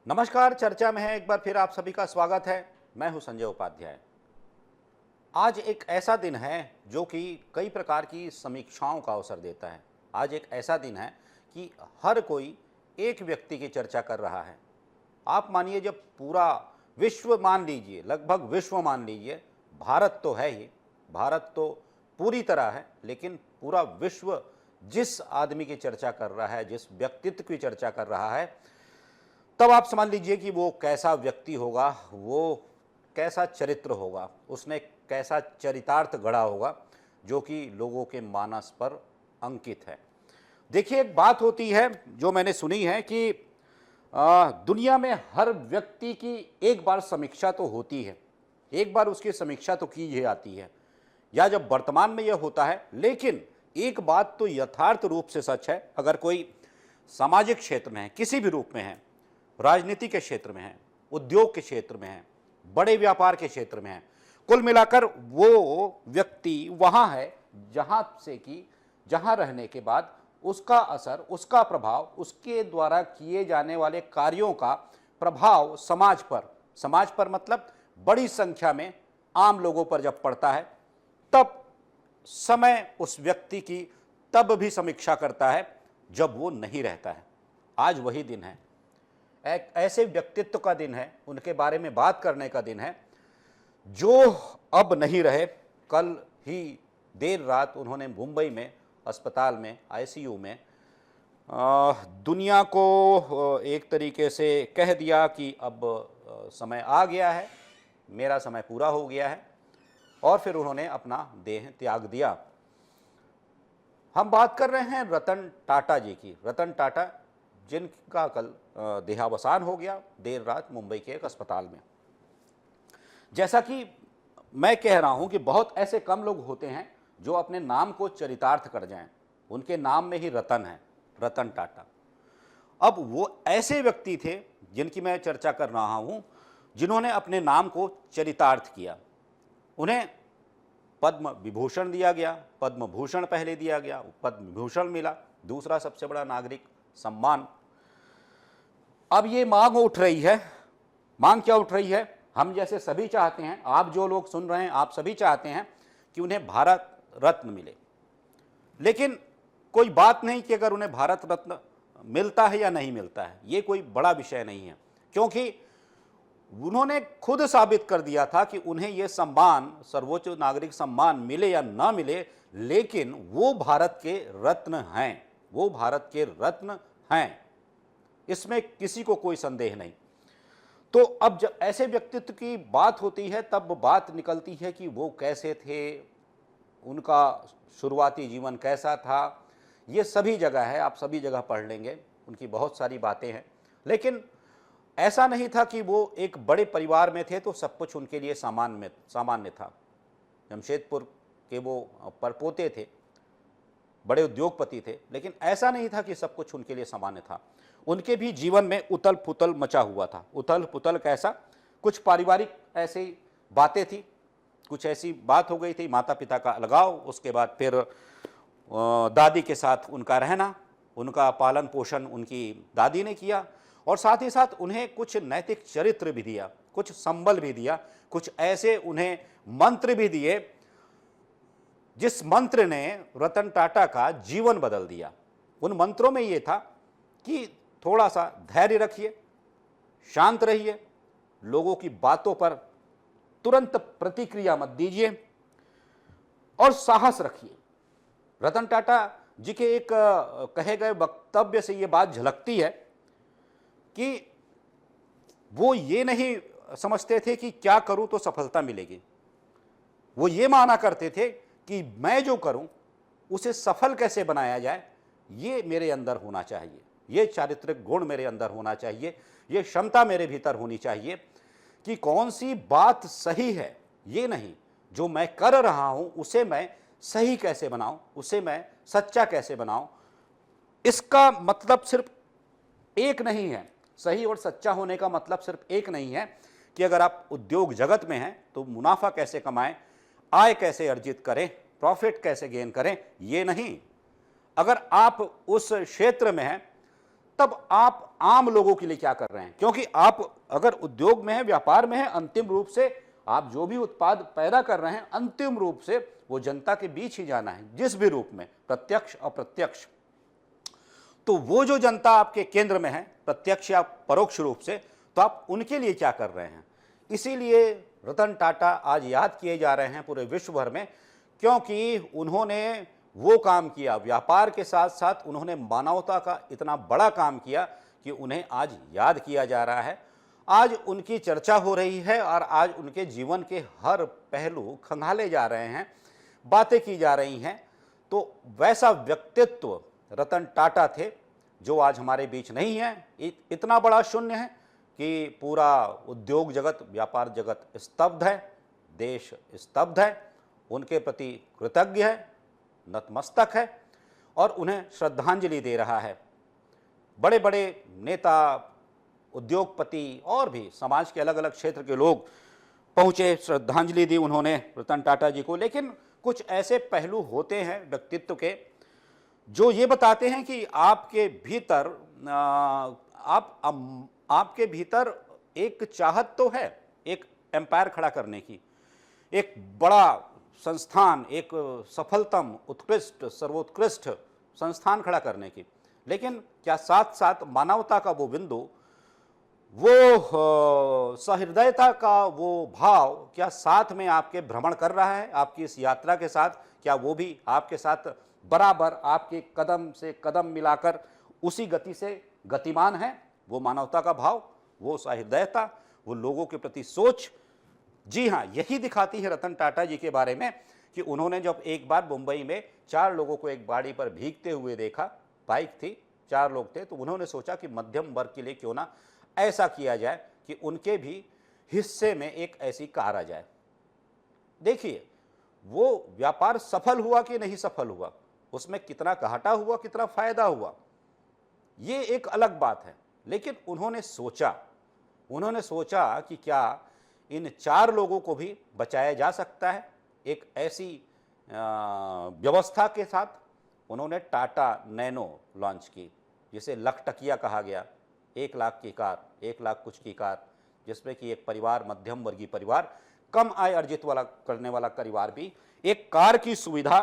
नमस्कार। चर्चा में है एक बार फिर आप सभी का स्वागत है। मैं हूं संजय उपाध्याय। आज एक ऐसा दिन है जो कि कई प्रकार की समीक्षाओं का अवसर देता है। आज एक ऐसा दिन है कि हर कोई एक व्यक्ति की चर्चा कर रहा है। आप मानिए, जब पूरा विश्व मान लीजिए, लगभग विश्व मान लीजिए, भारत तो है ही, भारत तो पूरी तरह है, लेकिन पूरा विश्व जिस आदमी की चर्चा कर रहा है, जिस व्यक्तित्व की चर्चा कर रहा है, तब आप समझ लीजिए कि वो कैसा व्यक्ति होगा, वो कैसा चरित्र होगा, उसने कैसा चरितार्थ गढ़ा होगा जो कि लोगों के मानस पर अंकित है। देखिए, एक बात होती है जो मैंने सुनी है कि दुनिया में हर व्यक्ति की एक बार समीक्षा तो होती है, एक बार उसकी समीक्षा तो की जाती है, या जब वर्तमान में यह होता है। लेकिन एक बात तो यथार्थ रूप से सच है, अगर कोई सामाजिक क्षेत्र में है, किसी भी रूप में है, राजनीति के क्षेत्र में है, उद्योग के क्षेत्र में है, बड़े व्यापार के क्षेत्र में है, कुल मिलाकर वो व्यक्ति वहां है जहां रहने के बाद उसका असर, उसका प्रभाव, उसके द्वारा किए जाने वाले कार्यों का प्रभाव समाज पर मतलब बड़ी संख्या में आम लोगों पर जब पड़ता है, तब समय उस व्यक्ति की तब भी समीक्षा करता है जब वो नहीं रहता है। आज वही दिन है, एक ऐसे व्यक्तित्व का दिन है, उनके बारे में बात करने का दिन है जो अब नहीं रहे। कल ही देर रात उन्होंने मुंबई में अस्पताल में आईसीयू में दुनिया को एक तरीके से कह दिया कि अब समय आ गया है, मेरा समय पूरा हो गया है, और फिर उन्होंने अपना देह त्याग दिया। हम बात कर रहे हैं रतन टाटा जी की। रतन टाटा जिनका कल देहावसान हो गया देर रात मुंबई के एक अस्पताल में। जैसा कि मैं कह रहा हूं कि बहुत ऐसे कम लोग होते हैं जो अपने नाम को चरितार्थ कर जाएं। उनके नाम में ही रतन है, रतन टाटा। अब वो ऐसे व्यक्ति थे जिनकी मैं चर्चा कर रहा हूं, जिन्होंने अपने नाम को चरितार्थ किया। उन्हें पद्म विभूषण दिया गया, पद्म भूषण पहले दिया गया, पद्म विभूषण मिला, दूसरा सबसे बड़ा नागरिक सम्मान। अब ये मांग उठ रही है। मांग क्या उठ रही है? हम जैसे सभी चाहते हैं, आप जो लोग सुन रहे हैं, आप सभी चाहते हैं कि उन्हें भारत रत्न मिले। लेकिन कोई बात नहीं कि अगर उन्हें भारत रत्न मिलता है या नहीं मिलता है, ये कोई बड़ा विषय नहीं है, क्योंकि उन्होंने खुद साबित कर दिया था कि उन्हें यह सम्मान, सर्वोच्च नागरिक सम्मान मिले या ना मिले, लेकिन वो भारत के रत्न हैं, वो भारत के रत्न हैं, इसमें किसी को कोई संदेह नहीं। तो अब जब ऐसे व्यक्तित्व की बात होती है, तब बात निकलती है कि वो कैसे थे, उनका शुरुआती जीवन कैसा था। ये सभी जगह है, आप सभी जगह पढ़ लेंगे, उनकी बहुत सारी बातें हैं। लेकिन ऐसा नहीं था कि वो एक बड़े परिवार में थे तो सब कुछ उनके लिए सामान्य था। जमशेदपुर के वो परपोते थे, बड़े उद्योगपति थे, लेकिन ऐसा नहीं था कि सब कुछ उनके लिए सामान्य था। उनके भी जीवन में उथल पुथल मचा हुआ था। उथल पुथल कैसा? कुछ पारिवारिक ऐसी बातें थी, कुछ ऐसी बात हो गई थी, माता पिता का अलगाव, उसके बाद फिर दादी के साथ उनका रहना, उनका पालन पोषण उनकी दादी ने किया, और साथ ही साथ उन्हें कुछ नैतिक चरित्र भी दिया, कुछ संबल भी दिया, कुछ ऐसे उन्हें मंत्र भी दिए जिस मंत्र ने रतन टाटा का जीवन बदल दिया। उन मंत्रों में यह था कि थोड़ा सा धैर्य रखिए, शांत रहिए, लोगों की बातों पर तुरंत प्रतिक्रिया मत दीजिए, और साहस रखिए। रतन टाटा जी के एक कहे गए वक्तव्य से यह बात झलकती है कि वो ये नहीं समझते थे कि क्या करूं तो सफलता मिलेगी। वो ये माना करते थे कि मैं जो करूं उसे सफल कैसे बनाया जाए, ये मेरे अंदर होना चाहिए, ये चारित्रिक गुण मेरे अंदर होना चाहिए, ये क्षमता मेरे भीतर होनी चाहिए कि कौन सी बात सही है, ये नहीं जो मैं कर रहा हूं उसे मैं सही कैसे बनाऊं, उसे मैं सच्चा कैसे बनाऊं। इसका मतलब सिर्फ एक नहीं है, सही और सच्चा होने का मतलब सिर्फ एक नहीं है कि अगर आप उद्योग जगत में हैं तो मुनाफा कैसे कमाएं, आय कैसे अर्जित करें, प्रॉफिट कैसे गेन करें, ये नहीं। अगर आप उस क्षेत्र में हैं तब आप आम लोगों के लिए क्या कर रहे हैं? क्योंकि आप अगर उद्योग में हैं, व्यापार में हैं, अंतिम रूप से आप जो भी उत्पाद पैदा कर रहे हैं, अंतिम रूप से वो जनता के बीच ही जाना है, जिस भी रूप में, प्रत्यक्ष अप्रत्यक्ष। तो वो जो जनता आपके केंद्र में है, प्रत्यक्ष या परोक्ष रूप से, तो आप उनके लिए क्या कर रहे हैं? इसीलिए रतन टाटा आज याद किए जा रहे हैं पूरे विश्व भर में, क्योंकि उन्होंने वो काम किया, व्यापार के साथ साथ उन्होंने मानवता का इतना बड़ा काम किया कि उन्हें आज याद किया जा रहा है। आज उनकी चर्चा हो रही है और आज उनके जीवन के हर पहलू खंगाले जा रहे हैं, बातें की जा रही हैं। तो वैसा व्यक्तित्व रतन टाटा थे जो आज हमारे बीच नहीं है। इतना बड़ा शून्य है कि पूरा उद्योग जगत, व्यापार जगत स्तब्ध है, देश स्तब्ध है, उनके प्रति कृतज्ञ है, नतमस्तक है और उन्हें श्रद्धांजलि दे रहा है। बड़े बड़े नेता, उद्योगपति और भी समाज के अलग अलग क्षेत्र के लोग पहुंचे, श्रद्धांजलि दी उन्होंने रतन टाटा जी को। लेकिन कुछ ऐसे पहलू होते हैं व्यक्तित्व के जो ये बताते हैं कि आपके भीतर आपके भीतर एक चाहत तो है, एक एम्पायर खड़ा करने की, एक बड़ा संस्थान, एक सफलतम, उत्कृष्ट, सर्वोत्कृष्ट संस्थान खड़ा करने की। लेकिन क्या साथ साथ मानवता का वो बिंदु, वो सहृदयता का वो भाव क्या साथ में आपके भ्रमण कर रहा है? आपकी इस यात्रा के साथ क्या वो भी आपके साथ बराबर आपके कदम से कदम मिलाकर उसी गति से गतिमान है? वो मानवता का भाव, वो सहृदयता, वो लोगों के प्रति सोच। जी हाँ, यही दिखाती है रतन टाटा जी के बारे में कि उन्होंने जब एक बार मुंबई में 4 लोगों को एक गाड़ी पर भीगते हुए देखा, बाइक थी, 4 लोग थे, तो उन्होंने सोचा कि मध्यम वर्ग के लिए क्यों ना ऐसा किया जाए कि उनके भी हिस्से में एक ऐसी कार आ जाए। देखिए, वो व्यापार सफल हुआ कि नहीं सफल हुआ, उसमें कितना घाटा हुआ, कितना फायदा हुआ, ये एक अलग बात है। लेकिन उन्होंने सोचा कि क्या इन 4 लोगों को भी बचाया जा सकता है एक ऐसी व्यवस्था के साथ। उन्होंने टाटा नैनो लॉन्च की, जिसे लखटकिया कहा गया, 1 लाख की कार, 1 लाख कुछ की कार, जिसमें कि एक परिवार, मध्यम वर्गीय परिवार, कम आय अर्जित वाला करने वाला परिवार भी एक कार की सुविधा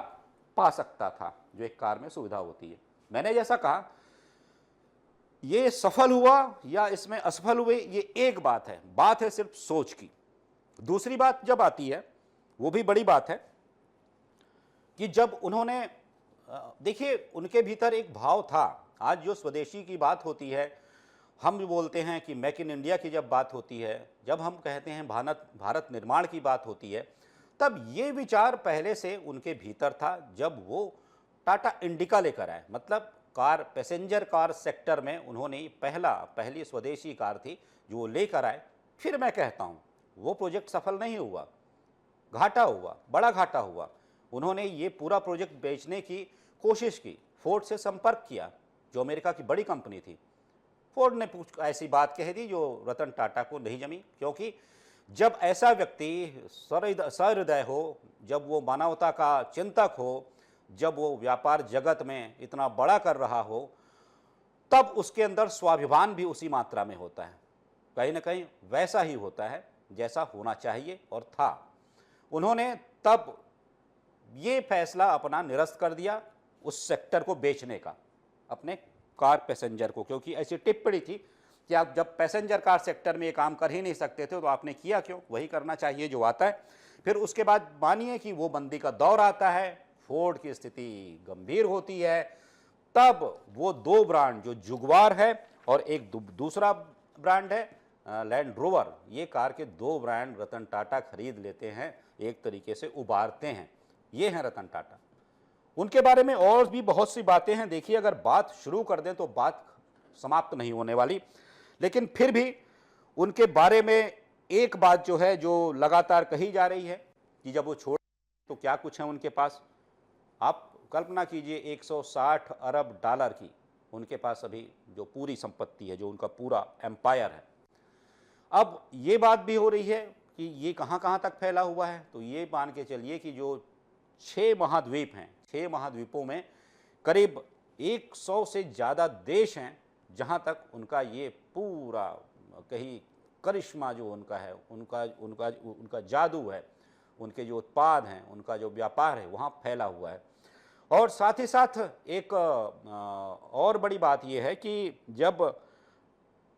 पा सकता था, जो एक कार में सुविधा होती है। मैंने जैसा कहा, ये सफल हुआ या इसमें असफल हुए, ये एक बात है सिर्फ सोच की। दूसरी बात जब आती है, वो भी बड़ी बात है कि जब उन्होंने, देखिए, उनके भीतर एक भाव था। आज जो स्वदेशी की बात होती है, हम भी बोलते हैं कि मेक इन इंडिया की जब बात होती है, जब हम कहते हैं भारत निर्माण की बात होती है, तब ये विचार पहले से उनके भीतर था। जब वो टाटा इंडिका लेकर आए, मतलब कार, पैसेंजर कार सेक्टर में उन्होंने पहली स्वदेशी कार थी जो वो लेकर आए। फिर मैं कहता हूँ वो प्रोजेक्ट सफल नहीं हुआ, घाटा हुआ, बड़ा घाटा हुआ। उन्होंने ये पूरा प्रोजेक्ट बेचने की कोशिश की, फोर्ड से संपर्क किया जो अमेरिका की बड़ी कंपनी थी। फोर्ड ने ऐसी बात कह दी जो रतन टाटा को नहीं जमी, क्योंकि जब ऐसा व्यक्ति सहृदय हो, जब वो मानवता का चिंतक हो, जब वो व्यापार जगत में इतना बड़ा कर रहा हो, तब उसके अंदर स्वाभिमान भी उसी मात्रा में होता है, कहीं ना कहीं वैसा ही होता है जैसा होना चाहिए और था। उन्होंने तब ये फैसला अपना निरस्त कर दिया उस सेक्टर को बेचने का, अपने कार पैसेंजर को, क्योंकि ऐसी टिप्पणी थी कि आप जब पैसेंजर कार सेक्टर में ये काम कर ही नहीं सकते थे तो आपने किया क्यों? वही करना चाहिए जो आता है। फिर उसके बाद मानिए कि वो मंदी का दौर आता है, फोर्ड की स्थिति गंभीर होती है, तब वो 2 ब्रांड, जो जुगवार है और एक दूसरा ब्रांड है लैंड रोवर, ये कार के 2 ब्रांड रतन टाटा खरीद लेते हैं, एक तरीके से उबारते हैं। ये हैं रतन टाटा। उनके बारे में और भी बहुत सी बातें हैं। देखिए, अगर बात शुरू कर दें तो बात समाप्त नहीं होने वाली। लेकिन फिर भी उनके बारे में एक बात जो है, जो लगातार कही जा रही है कि जब वो छोड़ तो क्या कुछ है उनके पास। आप कल्पना कीजिए, 160 अरब डॉलर की उनके पास अभी जो पूरी संपत्ति है, जो उनका पूरा एम्पायर है। अब ये बात भी हो रही है कि ये कहाँ कहाँ तक फैला हुआ है, तो ये मान के चलिए कि जो 6 महाद्वीप हैं, 6 महाद्वीपों में करीब 100 से ज़्यादा देश हैं जहाँ तक उनका ये पूरा कहीं करिश्मा जो उनका है, उनका जादू है, उनके जो उत्पाद हैं, उनका जो व्यापार है वहाँ फैला हुआ है। और साथ ही साथ एक और बड़ी बात यह है कि जब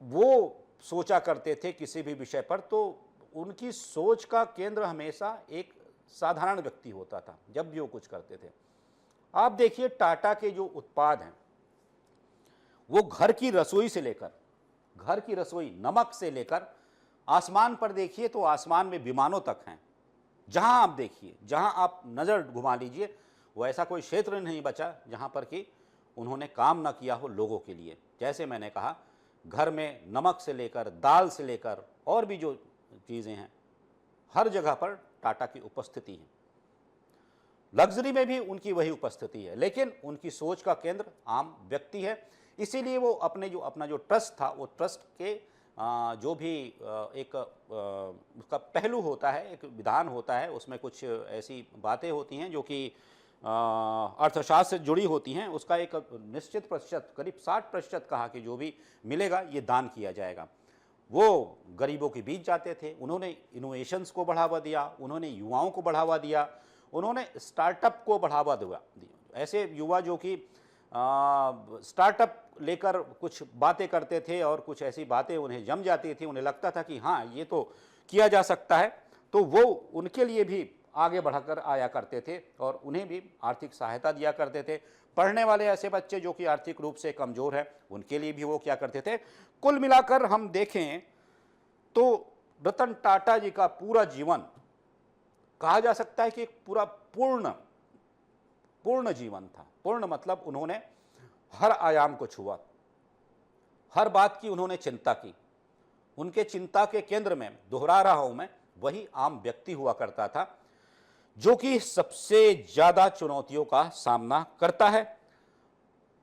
वो सोचा करते थे किसी भी विषय पर, तो उनकी सोच का केंद्र हमेशा एक साधारण व्यक्ति होता था जब भी वो कुछ करते थे। आप देखिए टाटा के जो उत्पाद हैं वो घर की रसोई से लेकर, घर की रसोई नमक से लेकर आसमान पर देखिए तो आसमान में विमानों तक हैं। जहां आप देखिए, जहां आप नज़र घुमा लीजिए, वो ऐसा कोई क्षेत्र नहीं बचा जहां पर कि उन्होंने काम ना किया हो लोगों के लिए। जैसे मैंने कहा, घर में नमक से लेकर, दाल से लेकर और भी जो चीज़ें हैं, हर जगह पर टाटा की उपस्थिति है। लग्जरी में भी उनकी वही उपस्थिति है, लेकिन उनकी सोच का केंद्र आम व्यक्ति है। इसीलिए वो अपना जो ट्रस्ट था, वो ट्रस्ट के जो भी एक उसका पहलू होता है, एक विधान होता है, उसमें कुछ ऐसी बातें होती हैं जो कि अर्थशास्त्र से जुड़ी होती हैं। उसका एक निश्चित प्रतिशत, करीब 60% कहा कि जो भी मिलेगा ये दान किया जाएगा। वो गरीबों के बीच जाते थे। उन्होंने इनोवेशंस को बढ़ावा दिया, उन्होंने युवाओं को बढ़ावा दिया, उन्होंने स्टार्टअप को बढ़ावा दिया। ऐसे युवा जो कि स्टार्टअप लेकर कुछ बातें करते थे और कुछ ऐसी बातें उन्हें जम जाती थी, उन्हें लगता था कि हाँ ये तो किया जा सकता है, तो वो उनके लिए भी आगे बढ़कर आया करते थे और उन्हें भी आर्थिक सहायता दिया करते थे। पढ़ने वाले ऐसे बच्चे जो कि आर्थिक रूप से कमज़ोर हैं, उनके लिए भी वो क्या करते थे। कुल मिलाकर हम देखें तो रतन टाटा जी का पूरा जीवन कहा जा सकता है कि एक पूरा पूर्ण जीवन था। पूर्ण मतलब उन्होंने हर आयाम को छुआ, हर बात की उन्होंने चिंता की। उनके चिंता के केंद्र में, दोहरा रहा हूं मैं, वही आम व्यक्ति हुआ करता था जो कि सबसे ज्यादा चुनौतियों का सामना करता है।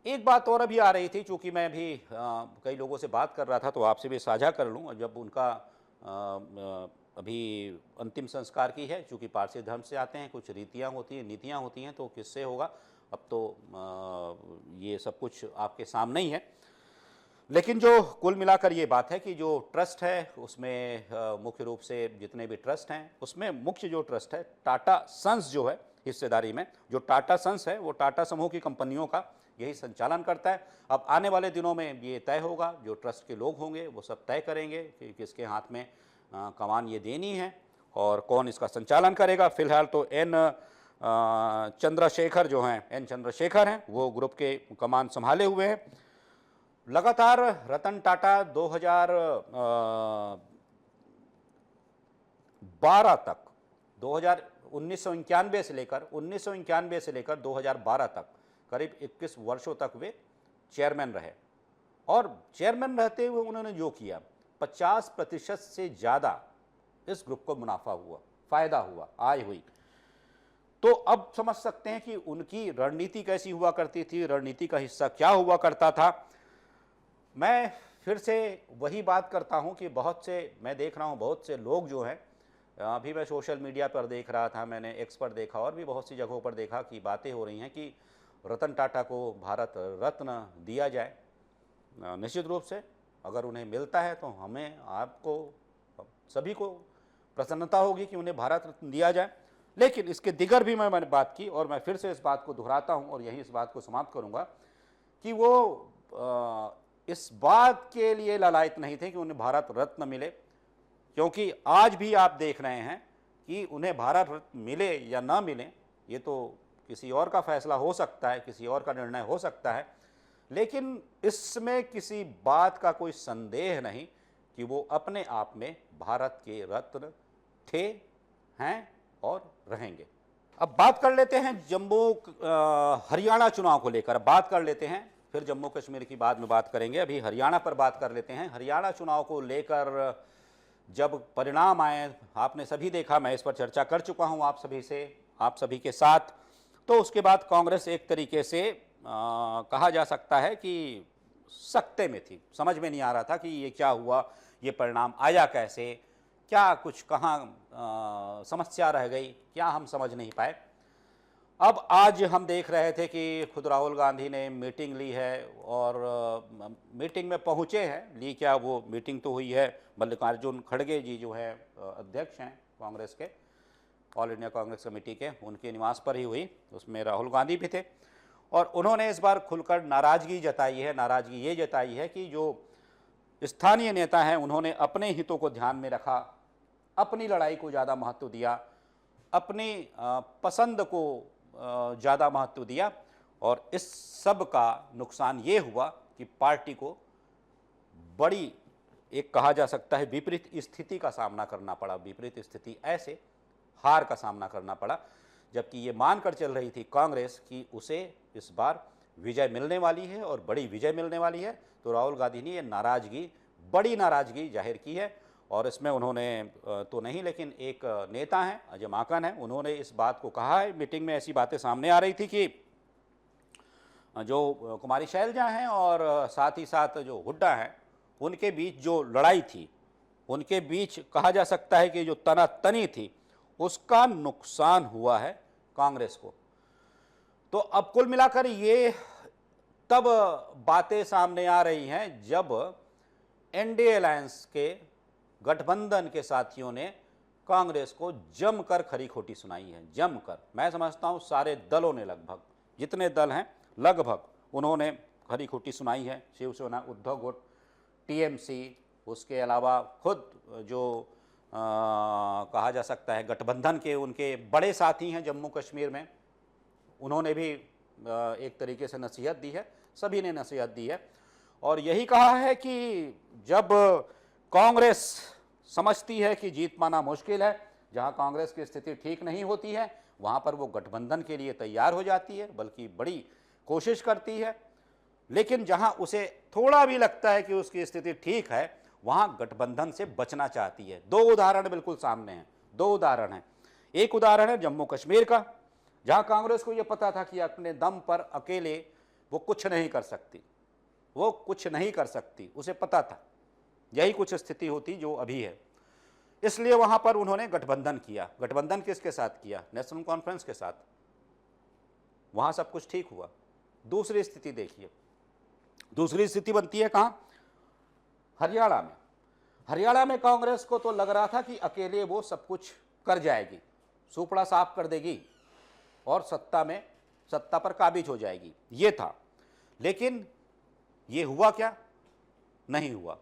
एक बात और अभी आ रही थी, चूंकि मैं भी कई लोगों से बात कर रहा था तो आपसे भी साझा कर लूँ। जब उनका अभी अंतिम संस्कार की है, चूंकि पारसी धर्म से आते हैं, कुछ रीतियाँ होती हैं, नीतियाँ होती हैं, तो किससे होगा अब तो ये सब कुछ आपके सामने ही है। लेकिन जो कुल मिलाकर ये बात है कि जो ट्रस्ट है उसमें मुख्य रूप से जितने भी ट्रस्ट हैं उसमें मुख्य जो ट्रस्ट है टाटा सन्स जो है, हिस्सेदारी में जो टाटा सन्स है वो टाटा समूह की कंपनियों का यही संचालन करता है। अब आने वाले दिनों में ये तय होगा, जो ट्रस्ट के लोग होंगे वो सब तय करेंगे कि किसके हाथ में कमान ये देनी है और कौन इसका संचालन करेगा। फिलहाल तो चंद्रशेखर जो हैं, एन चंद्रशेखर हैं, वो ग्रुप के कमान संभाले हुए हैं। लगातार रतन टाटा 2012 तक, 1991 से लेकर 2012 तक करीब 21 वर्षों तक वे चेयरमैन रहे। और चेयरमैन रहते हुए उन्होंने जो किया, 50% से ज़्यादा इस ग्रुप को मुनाफा हुआ, फायदा हुआ, आय हुई। तो अब समझ सकते हैं कि उनकी रणनीति कैसी हुआ करती थी, रणनीति का हिस्सा क्या हुआ करता था। मैं फिर से वही बात करता हूं कि बहुत से, मैं देख रहा हूं बहुत से लोग जो हैं, अभी मैं सोशल मीडिया पर देख रहा था, मैंने एक्स पर देखा और भी बहुत सी जगहों पर देखा कि बातें हो रही हैं कि रतन टाटा को भारत रत्न दिया जाए। निश्चित रूप से अगर उन्हें मिलता है तो हमें, आपको, सभी को प्रसन्नता होगी कि उन्हें भारत रत्न दिया जाए। लेकिन इसके दिगर भी मैंने बात की और मैं फिर से इस बात को दोहराता हूं और यही इस बात को समाप्त करूंगा कि वो इस बात के लिए लालायित नहीं थे कि उन्हें भारत रत्न मिले, क्योंकि आज भी आप देख रहे हैं कि उन्हें भारत रत्न मिले या ना मिले ये तो किसी और का फैसला हो सकता है, किसी और का निर्णय हो सकता है, लेकिन इसमें किसी बात का कोई संदेह नहीं कि वो अपने आप में भारत के रत्न थे, हैं और रहेंगे। अब बात कर लेते हैं हरियाणा चुनाव को लेकर, बात कर लेते हैं, फिर जम्मू कश्मीर की बाद में बात करेंगे। अभी हरियाणा पर बात कर लेते हैं। हरियाणा चुनाव को लेकर जब परिणाम आए, आपने सभी देखा, मैं इस पर चर्चा कर चुका हूं आप सभी के साथ। तो उसके बाद कांग्रेस एक तरीके से कहा जा सकता है कि सकते में थी, समझ में नहीं आ रहा था कि ये क्या हुआ, ये परिणाम आया कैसे, क्या कुछ कहाँ समस्या रह गई, क्या हम समझ नहीं पाए। अब आज हम देख रहे थे कि खुद राहुल गांधी ने मीटिंग ली है और मीटिंग में पहुंचे हैं, ली क्या, वो मीटिंग तो हुई है। मल्लिकार्जुन खड़गे जी जो है अध्यक्ष हैं कांग्रेस के, ऑल इंडिया कांग्रेस कमेटी के, उनके निवास पर ही हुई। उसमें राहुल गांधी भी थे और उन्होंने इस बार खुलकर नाराज़गी जताई है। नाराज़गी ये जताई है कि जो स्थानीय नेता हैं उन्होंने अपने हितों को ध्यान में रखा, अपनी लड़ाई को ज़्यादा महत्व दिया, अपनी पसंद को ज़्यादा महत्व दिया और इस सब का नुकसान ये हुआ कि पार्टी को बड़ी, एक कहा जा सकता है विपरीत स्थिति का सामना करना पड़ा। विपरीत स्थिति ऐसे हार का सामना करना पड़ा, जबकि ये मानकर चल रही थी कांग्रेस कि उसे इस बार विजय मिलने वाली है और बड़ी विजय मिलने वाली है। तो राहुल गांधी ने ये नाराज़गी, बड़ी नाराज़गी जाहिर की है और इसमें उन्होंने तो नहीं, लेकिन एक नेता हैं अजय माकन हैं, उन्होंने इस बात को कहा है। मीटिंग में ऐसी बातें सामने आ रही थी कि जो कुमारी शैलजा हैं और साथ ही साथ जो हुड्डा हैं, उनके बीच जो लड़ाई थी, उनके बीच कहा जा सकता है कि जो तनातनी थी, उसका नुकसान हुआ है कांग्रेस को। तो अब कुल मिलाकर ये तब बातें सामने आ रही हैं जब एनडीए अलायंस के गठबंधन के साथियों ने कांग्रेस को जमकर खरी खोटी सुनाई है। जमकर, मैं समझता हूं सारे दलों ने, लगभग जितने दल हैं लगभग, उन्होंने खरी खोटी सुनाई है। शिवसेना, उद्धव गुट, टीएमसी, उसके अलावा खुद जो कहा जा सकता है गठबंधन के उनके बड़े साथी हैं जम्मू कश्मीर में, उन्होंने भी एक तरीके से नसीहत दी है। सभी ने नसीहत दी है और यही कहा है कि जब कांग्रेस समझती है कि जीत पाना मुश्किल है, जहां कांग्रेस की स्थिति ठीक नहीं होती है, वहां पर वो गठबंधन के लिए तैयार हो जाती है, बल्कि बड़ी कोशिश करती है। लेकिन जहां उसे थोड़ा भी लगता है कि उसकी स्थिति ठीक है, वहां गठबंधन से बचना चाहती है। दो उदाहरण बिल्कुल सामने हैं, दो उदाहरण हैं। एक उदाहरण है जम्मू कश्मीर का, जहां कांग्रेस को यह पता था कि अपने दम पर अकेले वो कुछ नहीं कर सकती, वो कुछ नहीं कर सकती, उसे पता था यही कुछ स्थिति होती जो अभी है। इसलिए वहां पर उन्होंने गठबंधन किया। गठबंधन किसके साथ किया? नेशनल कॉन्फ्रेंस के साथ। वहां सब कुछ ठीक हुआ। दूसरी स्थिति देखिए, दूसरी स्थिति बनती है कहां? हरियाणा में। हरियाणा में कांग्रेस को तो लग रहा था कि अकेले वो सब कुछ कर जाएगी, सुपड़ा साफ कर देगी और सत्ता पर काबिज हो जाएगी, ये था। लेकिन ये हुआ क्या? नहीं हुआ।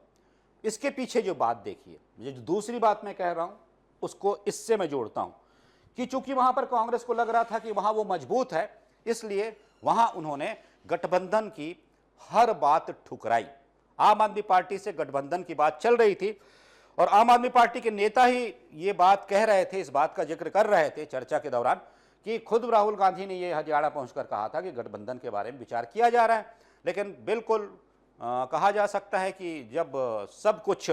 इसके पीछे जो बात देखिए, जो दूसरी बात मैं कह रहा हूं उसको इससे मैं जोड़ता हूं कि चूंकि वहां पर कांग्रेस को लग रहा था कि वहां वो मजबूत है, इसलिए वहां उन्होंने गठबंधन की हर बात ठुकराई। आम आदमी पार्टी से गठबंधन की बात चल रही थी और आम आदमी पार्टी के नेता ही ये बात कह रहे थे, इस बात का जिक्र कर रहे थे चर्चा के दौरान कि खुद राहुल गांधी ने ये हरियाणा पहुंचकर कहा था कि गठबंधन के बारे में विचार किया जा रहा है। लेकिन बिल्कुल कहा जा सकता है कि जब सब कुछ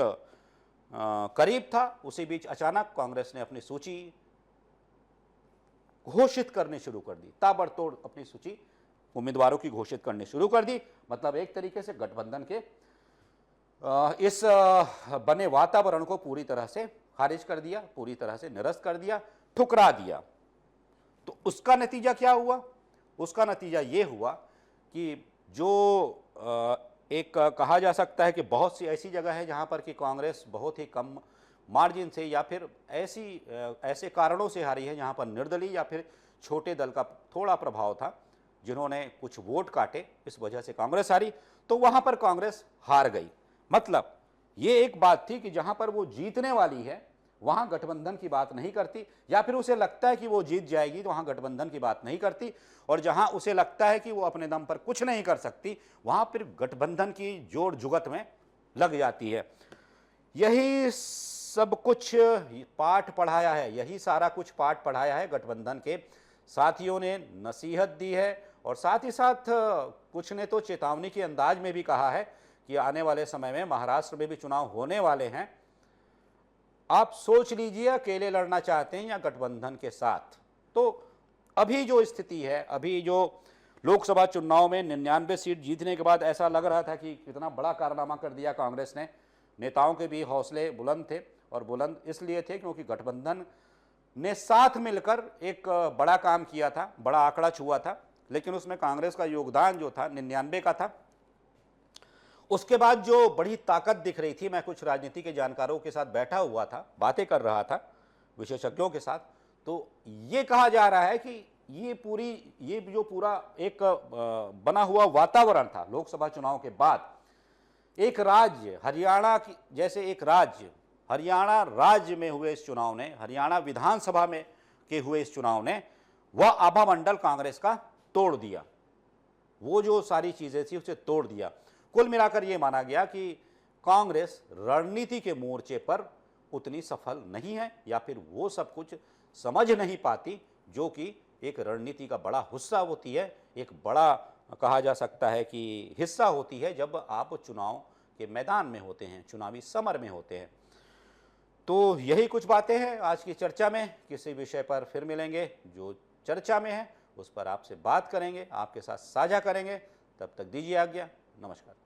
करीब था, उसी बीच अचानक कांग्रेस ने अपनी सूची घोषित करनी शुरू कर दी। ताबड़तोड़ अपनी सूची उम्मीदवारों की घोषित करनी शुरू कर दी। मतलब एक तरीके से गठबंधन के इस बने वातावरण को पूरी तरह से खारिज कर दिया, पूरी तरह से निरस्त कर दिया, ठुकरा दिया। तो उसका नतीजा क्या हुआ? उसका नतीजा ये हुआ कि जो एक कहा जा सकता है कि बहुत सी ऐसी जगह है जहां पर कि कांग्रेस बहुत ही कम मार्जिन से या फिर ऐसे कारणों से हारी है जहां पर निर्दलीय या फिर छोटे दल का थोड़ा प्रभाव था, जिन्होंने कुछ वोट काटे, इस वजह से कांग्रेस हारी। तो वहां पर कांग्रेस हार गई। मतलब ये एक बात थी कि जहां पर वो जीतने वाली है वहां गठबंधन की बात नहीं करती, या फिर उसे लगता है कि वो जीत जाएगी तो वहां गठबंधन की बात नहीं करती, और जहां उसे लगता है कि वो अपने दम पर कुछ नहीं कर सकती वहां फिर गठबंधन की जोड़ जुगत में लग जाती है। यही सब कुछ पाठ पढ़ाया है, यही सारा कुछ पाठ पढ़ाया है गठबंधन के साथियों ने, नसीहत दी है और साथ ही साथ कुछ ने तो चेतावनी के अंदाज में भी कहा है कि आने वाले समय में महाराष्ट्र में भी चुनाव होने वाले हैं, आप सोच लीजिए अकेले लड़ना चाहते हैं या गठबंधन के साथ। तो अभी जो स्थिति है, अभी जो लोकसभा चुनाव में 99 सीट जीतने के बाद ऐसा लग रहा था कि कितना बड़ा कारनामा कर दिया कांग्रेस ने। नेताओं के भी हौसले बुलंद थे, और बुलंद इसलिए थे क्योंकि गठबंधन ने साथ मिलकर एक बड़ा काम किया था, बड़ा आंकड़ा छुआ था, लेकिन उसमें कांग्रेस का योगदान जो था 99 का था। उसके बाद जो बड़ी ताकत दिख रही थी, मैं कुछ राजनीति के जानकारों के साथ बैठा हुआ था, बातें कर रहा था विशेषज्ञों के साथ, तो ये कहा जा रहा है कि ये जो पूरा एक बना हुआ वातावरण था लोकसभा चुनाव के बाद, एक राज्य हरियाणा की जैसे एक राज्य हरियाणा राज्य में हुए इस चुनाव ने, हरियाणा विधानसभा में के हुए इस चुनाव ने वह आभा मंडल कांग्रेस का तोड़ दिया। वो जो सारी चीजें थी उसे तोड़ दिया। कुल मिलाकर यह माना गया कि कांग्रेस रणनीति के मोर्चे पर उतनी सफल नहीं है, या फिर वो सब कुछ समझ नहीं पाती जो कि एक रणनीति का बड़ा हिस्सा होती है, एक बड़ा कहा जा सकता है कि हिस्सा होती है जब आप चुनाव के मैदान में होते हैं, चुनावी समर में होते हैं। तो यही कुछ बातें हैं आज की चर्चा में। किसी विषय पर फिर मिलेंगे, जो चर्चा में है उस पर आपसे बात करेंगे, आपके साथ साझा करेंगे। तब तक दीजिए आज्ञा। नमस्कार।